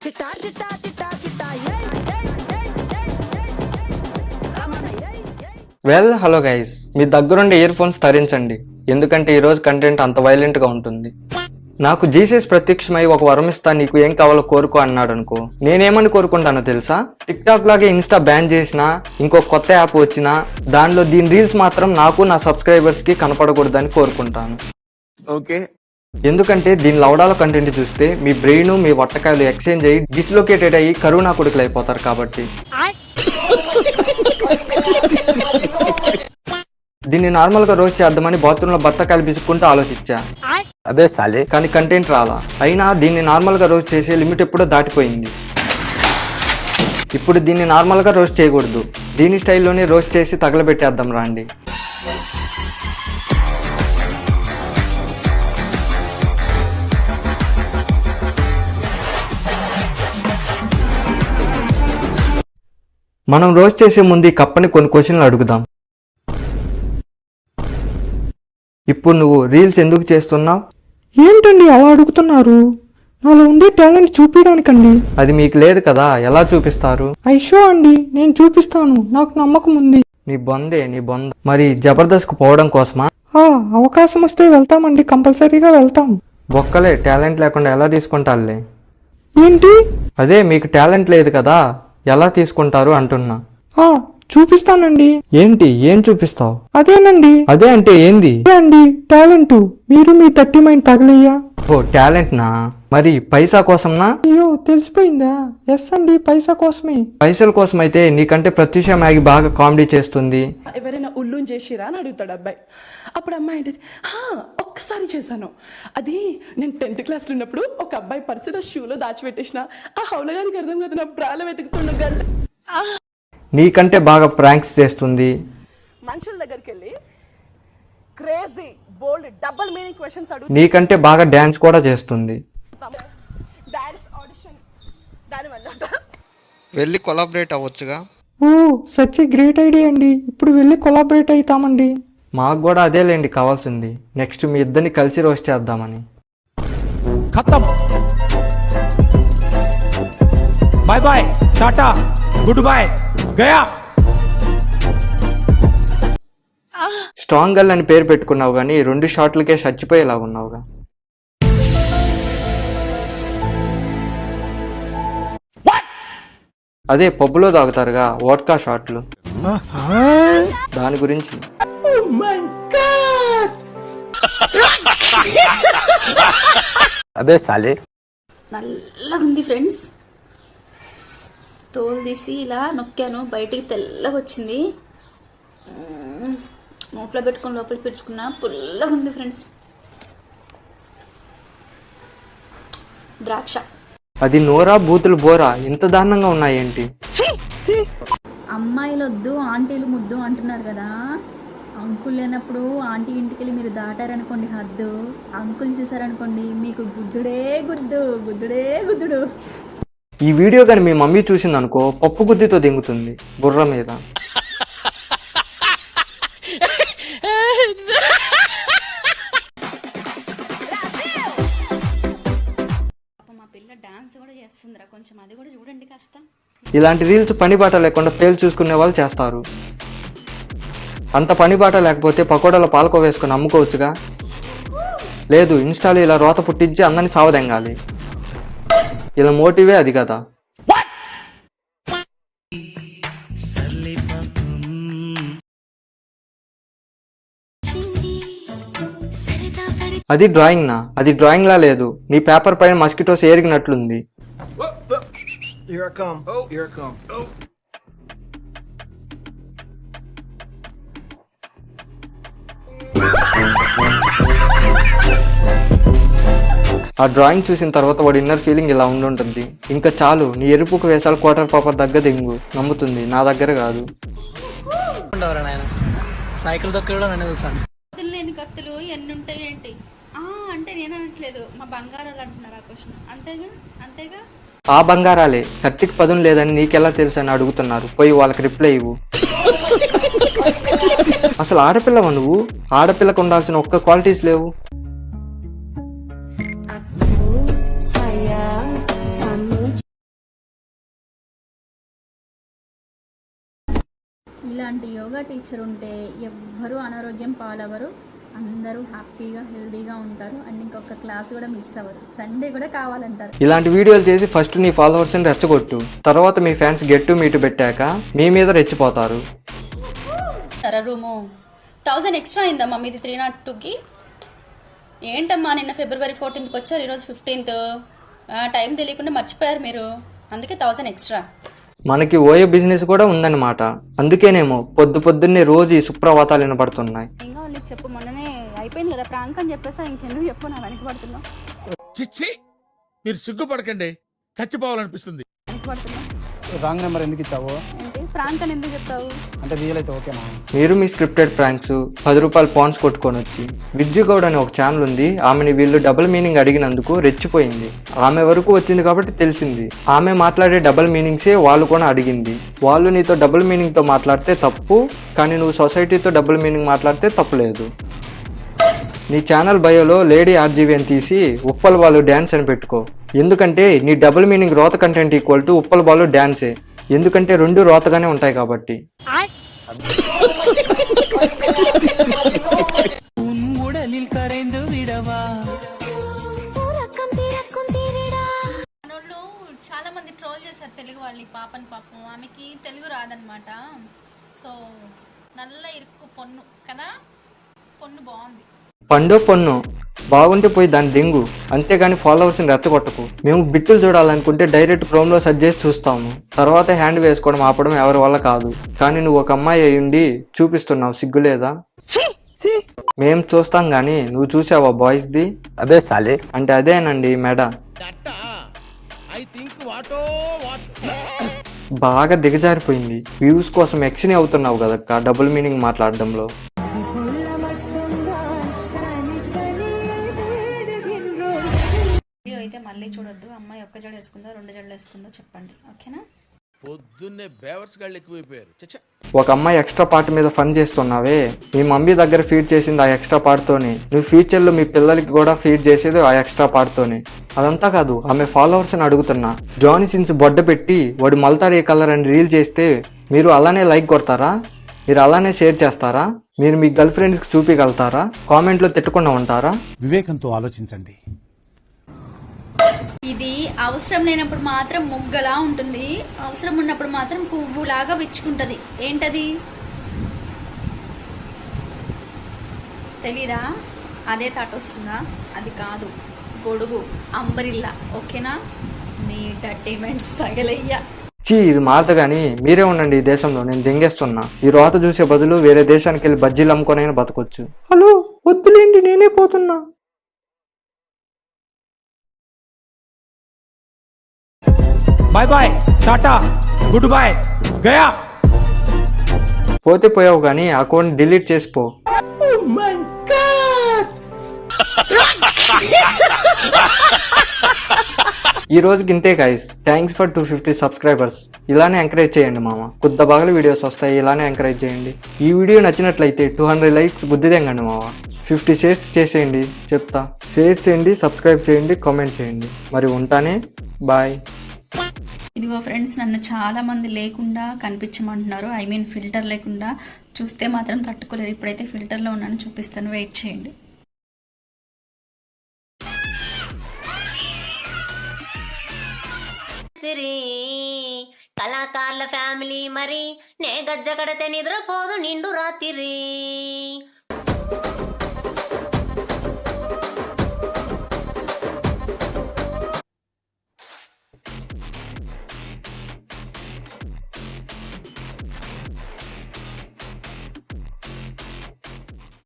చిట్టా చిట్టా చిట్టా చిట్టా వెల్ హలో గైస్, మీ దగ్గరుండే ఇయర్ ఫోన్స్ ధరించండి, ఎందుకంటే ఈరోజు కంటెంట్ అంత వైలెంట్గా ఉంటుంది. నాకు జీసస్ ప్రత్యక్షమై ఒక వరం ఇస్తా, నీకు ఏం కావాలో కోరుకో అన్నాడు అనుకో, నేనేమని కోరుకుంటానో తెలుసా? టిక్ టాక్ లాగే ఇన్స్టా బ్యాన్ చేసినా, ఇంకో కొత్త యాప్ వచ్చినా దానిలో దీని రీల్స్ మాత్రం నాకు నా సబ్స్క్రైబర్స్ కి కనపడకూడదని కోరుకుంటాను. ఓకే, ఎందుకంటే దీని లవడాల కంటెంట్ చూస్తే మీ బ్రెయిన్ మీ వట్టకాయలు ఎక్స్చేంజ్ అయ్యి డిస్లొకేటెడ్ అయ్యి కరోనా కొడుకులు అయిపోతారు. కాబట్టి దీన్ని నార్మల్ గా రోస్ట్ చేద్దామని బాత్రూమ్ లో బత్తకాయలు బిసుక్కుంటూ ఆలోచించా, కానీ కంటెంట్ రాలా. అయినా దీన్ని నార్మల్ గా రోస్ట్ చేసే లిమిట్ ఎప్పుడో దాటిపోయింది. ఇప్పుడు దీన్ని నార్మల్ గా రోస్ట్ చేయకూడదు, దీని స్టైల్లోనే రోస్ట్ చేసి తగలబెట్టేద్దాం రాండి. మనం రోస్ట్ చేసే ముందు ఈ కప్పని కొన్ని క్వశ్చన్లు అడుగుదాం. ఇప్పుడు నువ్వు రీల్స్ ఎందుకు చేస్తున్నావు? ఏంటండి అలా అడుగుతున్నారు? నాలో ఉండే టాలెంట్ చూపించడానికండి. అది మీకు లేదు కదా, ఎలా చూపిస్తారు? ఐషో అండి, నేను చూపిస్తాను, నాకు నమ్మకం ఉంది. నీ బొంద. మరి జబర్దస్త్ కు పోవడం కోసమా? అవకాశం వస్తే వెళ్తామండి, కంపల్సరీగా వెళ్తాం. బొక్కలే, టాలెంట్ లేకుండా ఎలా తీసుకుంటారులే. ఏంటి? అదే మీకు టాలెంట్ లేదు కదా, ఎలా తీసుకుంటారు అంటున్నా. చూపిస్తానండి. ఏంటి, ఏం చూపిస్తావు? అదేనండి. అదే అంటే ఏంది? అండి టాలెంట్. మీరు మీ 30 మైండ్ తగలయ్యా. ఓ టాలెంట్ నా? మరి పైసా కోసంనా? అయ్యో తెలిసిపోయిందా? ఎస్ అండి, పైసా కోసమే. పైసల కోసం అయితే నీకంటే ప్రత్యూష మ్యాగి బాగా కామెడీ చేస్తుంది. ఎవరైనా ఉల్లు చేసిరా అని అడుగుతాడు అబ్బాయి. అప్పుడు అమ్మాయి అంటే ఒక్కసారి చేశాను. అది నేను 10th క్లాస్లో ఉన్నప్పుడు ఒక అబ్బాయి పర్సు నా షూలో దాచిపెట్టేసిన. ఆ హౌలగానికి అర్థం కదా, నా బ్రాల వెతుకుతుండగా నీకంటే బాగా ప్రాంక్స్ చేస్తుంది. మనుషుల దగ్గరికి వెళ్ళి క్రేజీ బోల్డ్ డబుల్ మీనింగ్ క్వశ్చన్స్ అడుగు. నీకంటే బాగా డాన్స్ కూడా చేస్తుంది. డాన్స్ ఆడిషన్ దానివల్ల వెళ్ళి కొలాబరేట్ అవ్వచ్చుగా. Oh such a great idea అండి. ఇప్పుడు వెళ్ళి కొలాబరేట్ అవుతామండి. మాకు కూడా అదేలేండి కావాల్సింది. నెక్స్ట్ మీ ఇద్దరిని కలిసి రోస్ట్ చేద్దామని. ఖతం, bye bye, tata, goodbye, గయా. స్ట్రాంగ్ గర్ల్ అని పేరు పెట్టుకున్నావు కానీ 2 షాట్లకే చచ్చిపోయేలాగున్నావుగా. అదే పబ్బులో తాగుతారుగా వోడ్కా షాట్లు, దాని గురించి. నల్లగుంది ఫ్రెండ్స్. తోలు తీసి ఇలా నొక్కాను, బయటికి తెల్లగా వచ్చింది. మూట్లో పెట్టుకుని లోపలికి పెట్టుకున్నా, పుల్లగా ఉంది ఫ్రెండ్స్. ద్రాక్ష. అది నోరా బూతులు బోరా, ఇంత దారుణంగా ఉన్నాయేంటి? అమ్మాయిలు వద్దు ఆంటీలు ముద్దు అంటున్నారు కదా. అంకుల్ లేనప్పుడు ఆంటీ ఇంటికి వెళ్ళి మీరు దాటారనుకోండి హద్దు, అంకుల్ చూసారనుకోండి మీకు గుద్దుడే గుద్దుడు. ఈ వీడియో కానీ మీ మమ్మీ చూసిందనుకో, పప్పు గుద్దితో దింగుతుంది బుర్ర మీద. ఇలాంటి రీల్స్ పని బాట లేకుండా పేలు చూసుకునే వాళ్ళు చేస్తారు. అంత పని బాట లేకపోతే పకోడాలో పాలకో వేసుకొని అమ్ముకోవచ్చుగా. లేదు, ఇన్స్టాలో ఇలా రోత పుట్టించి అందరినీ సావదెంగాలి. ఇలా మోటివే అది కదా. అది డ్రాయింగ్ నా? అది డ్రాయింగ్ లా లేదు, నీ పేపర్ పైన మస్కిటోస్ ఏరిగినట్లుంది. ఆ డ్రాయింగ్ చూసిన తర్వాత వాడి ఇన్నర్ ఫీలింగ్ ఇలా ఉండుంటుంది. ఇంకా చాలు, నీ ఎరుపుకు వేసాలు క్వార్టర్ పాపర్ దగ్గర దింగు, నమ్ముతుంది, నా దగ్గర కాదు. సైకిల్ లేని కత్తులు ఎన్ని ఉంటాయి ఏంటి అంటే నేను అనట్లేదు, మా బంగారాలు అంటున్నారు ఆ క్వశ్చన్. అంతేగా ఆ బంగారాలే, కత్తికి పదును లేదని నీకెలా తెలుసు అని అడుగుతున్నారు. పోయి వాళ్ళకి రిప్లై ఇవ్వు. అసలు ఆడపిల్లవా నువ్వు? ఆడపిల్లకు ఉండాల్సిన ఒక్క క్వాలిటీస్ లేవు. ఇలాంటి యోగా టీచర్ ఉంటే ఎవ్వరూ అనారోగ్యం పాలవరు, అందరూ హ్యాపీగా హెల్దీగా ఉంటారు. అండ్ ఇంకొక క్లాస్ కూడా మిస్ అవ్వరు. సండే కూడా కావాలంటారు. ఇలాంటి వీడియోలు చేసి ఫస్ట్ నీ ఫాలోవర్స్ని రెచ్చగొట్టు, తర్వాత మీ ఫ్యాన్స్ గెట్ టు మీట్ పెట్టాక మీ మీద రెచ్చిపోతారు. సరే రూము 1000 ఎక్స్ట్రా అయిందమ్మా మీది 302కి. ఏంటమ్మా నిన్న February 14th వచ్చారు, ఈరోజు 15th. టైం తెలియకుండా మర్చిపోయారు మీరు, అందుకే 1000 ఎక్స్ట్రా. మనకి ఓయో బిజినెస్ కూడా ఉందన్నమాట. అందుకేనేమో పొద్దున్నే రోజు ఈ సుప్రభాతాలు వినపడుతున్నాయి. ఇంకా నీకు చెప్పు, మొన్ననే అయిపోయింది కదా ప్రాంక్ అని చెప్పేసి ఇంకెందుకు చెప్పు, నా వెనక పడుతున్నా. చిచ్చి మీరు సిగ్గుపడకండి, చచ్చిపోవాలనిపిస్తుంది. రాంగ్ నెంబర్ ఎందుకు ఇచ్చావు? ఏంటి ప్రాంక్ అని ఎందుకు చెప్తావు? అంటే రియల్ అయితే ఓకేనా? మీరు మీ స్క్రిప్టెడ్ ప్రాంక్స్ 10 రూపాయలు పాన్స్ కొట్టుకొని వచ్చి విజ్జు గౌడ్ అని ఒక ఛానల్ ఉంది, ఆమెని వీళ్ళు డబుల్ మీనింగ్ అడిగినందుకు రెచ్చిపోయింది. ఆమె వరకు వచ్చింది కాబట్టి తెలిసింది, ఆమె మాట్లాడే డబుల్ మీనింగ్సే వాళ్ళు కూడా అడిగింది. వాళ్ళు నీతో డబుల్ మీనింగ్తో మాట్లాడితే తప్పు, కానీ నువ్వు సొసైటీతో డబుల్ మీనింగ్ మాట్లాడితే తప్పులేదు. నీ ఛానల్ బయోలో లేడీ ఆర్జీవి అని తీసి ఉప్పల బాలు డ్యాన్స్ అని పెట్టుకో. ఎందుకంటే నీ డబుల్ మీనింగ్ రోత content equal to Uppala Balu డ్యాన్సే. ఎందుకంటే రెండు రోతగానే ఉంటాయి కాబట్టి. మనోళ్ళు చాలా మంది ట్రోల్ చేశారు తెలుగు వాళ్ళని, పాపం ఆమెకి తెలుగు రాదనమాట. సో నల్ల ఇరుక్కు పొన్ను కదా, పొన్ను బాగుంది. పొన్ను బాగుంటే పోయి దాన్ని దింగు, అంతేగాని ఫాలోవర్స్ని రెచ్చగొట్టకు. మేము బిట్టులు చూడాలనుకుంటే డైరెక్ట్ క్రోమ్లో సెర్చ్ చేసి చూస్తాము, తర్వాత హ్యాండ్ వేసుకోవడం ఆపడం ఎవరి వల్ల కాదు. కానీ నువ్వు ఒక అమ్మాయి అయ్యుండి చూపిస్తున్నావు, సిగ్గులేదా? మేం చూస్తాం గానీ నువ్వు చూసావా బాయ్స్ది? అదే సాలే అంటే అదేనండి మెడ. బాగా దిగజారిపోయింది. వ్యూస్ కోసం ఎక్స్ని అవుతున్నావు కదక్క డబుల్ మీనింగ్ మాట్లాడడంలో. వీడియో అయితే మళ్ళీ చూడొద్దు. అమ్మాయి ఒక్క జడ వేసుకుందో 2 జడలు వేసుకుందో చెప్పండి, ఓకేనా? పొద్దున్నే బేవర్స్ గాళ్ళు ఎక్కువైపోయారు. ఒక అమ్మాయి ఎక్స్ట్రా పార్ట్ మీద ఫన్ చేస్తున్నావే, మీ మమ్మీ దగ్గర ఫీడ్ చేసింది ఆ ఎక్స్ట్రా పార్ట్తోనే, నువ్వు ఫ్యూచర్లో మీ పిల్లలకి కూడా ఫీడ్ చేసేది ఆ ఎక్స్ట్రా పార్ట్తోనే. అదంతా కాదు, ఆమె ఫాలోవర్స్ని అడుగుతున్నా. జానీ సిన్స్ బొడ్డ పెట్టి వాడు మల్తాడు ఏ కలర్ అని రీల్ చేస్తే మీరు అలానే లైక్ కొడతారా? మీరు అలానే షేర్ చేస్తారా? మీరు మీ గర్ల్ ఫ్రెండ్స్కి చూపించగలుగుతారా? కామెంట్లో తిట్టకుండా ఉంటారా? వివేకంతో ఆలోచించండి. ఇది అవసరం లేనప్పుడు మాత్రం ముగ్గలా ఉంటుంది, అవసరం ఉన్నప్పుడు మాత్రం పువ్వులాగా విచ్చుకుంటది. ఏంటది తెలీదా? అదే తాట వస్తుందా? అది కాదు, గొడుగు, అంబరిల్లా, ఓకేనా? మీ డర్టీమెంట్స్ తగలయ్యా. ఇది మారదు కానీ మీరే ఉండండి ఈ దేశంలో, నేను దింగేస్తున్నా. ఈ రోత చూసే బదులు వేరే దేశానికి వెళ్ళి బజ్జీలు అమ్ముకొనైనా బతకొచ్చు. హలో వద్దులేండి, నేనే పోతున్నా. Bye bye tata goodbye गया. పోతే పోయావు కానీ అకౌంట్ డిలీట్ చేసిపో. ఈ రోజుకి ఇంతే గైస్. Thanks for 250 subscribers. ఇలానే ఎంకరేజ్ చేయండి మామ, కొద్ది బాగా వీడియోస్ వస్తాయి, ఇలానే ఎంకరేజ్ చేయండి. ఈ వీడియో నచ్చినట్లయితే 200 లైక్స్ గుద్దిదేంగండి మామ. 50 షేర్స్ చేసేయండి, చెప్తా. షేర్ చేయండి, సబ్స్క్రైబ్ చేయండి, కామెంట్ చేయండి. మరి ఉంటానే, బాయ్. ఇదిగో ఫ్రెండ్స్, నన్ను చాలా మంది లేకుండా కనిపించమంటున్నారు, ఐ మీన్ ఫిల్టర్ లేకుండా. చూస్తే మాత్రం తట్టుకోలేరు. ఇప్పుడైతే ఫిల్టర్లో ఉన్నాను, చూపిస్తాను, వెయిట్ చేయండి. కళాకారుల ఫ్యామిలీ మరి నే గజ్జ కడితే నిద్రపోదు నిండు రాత్రి.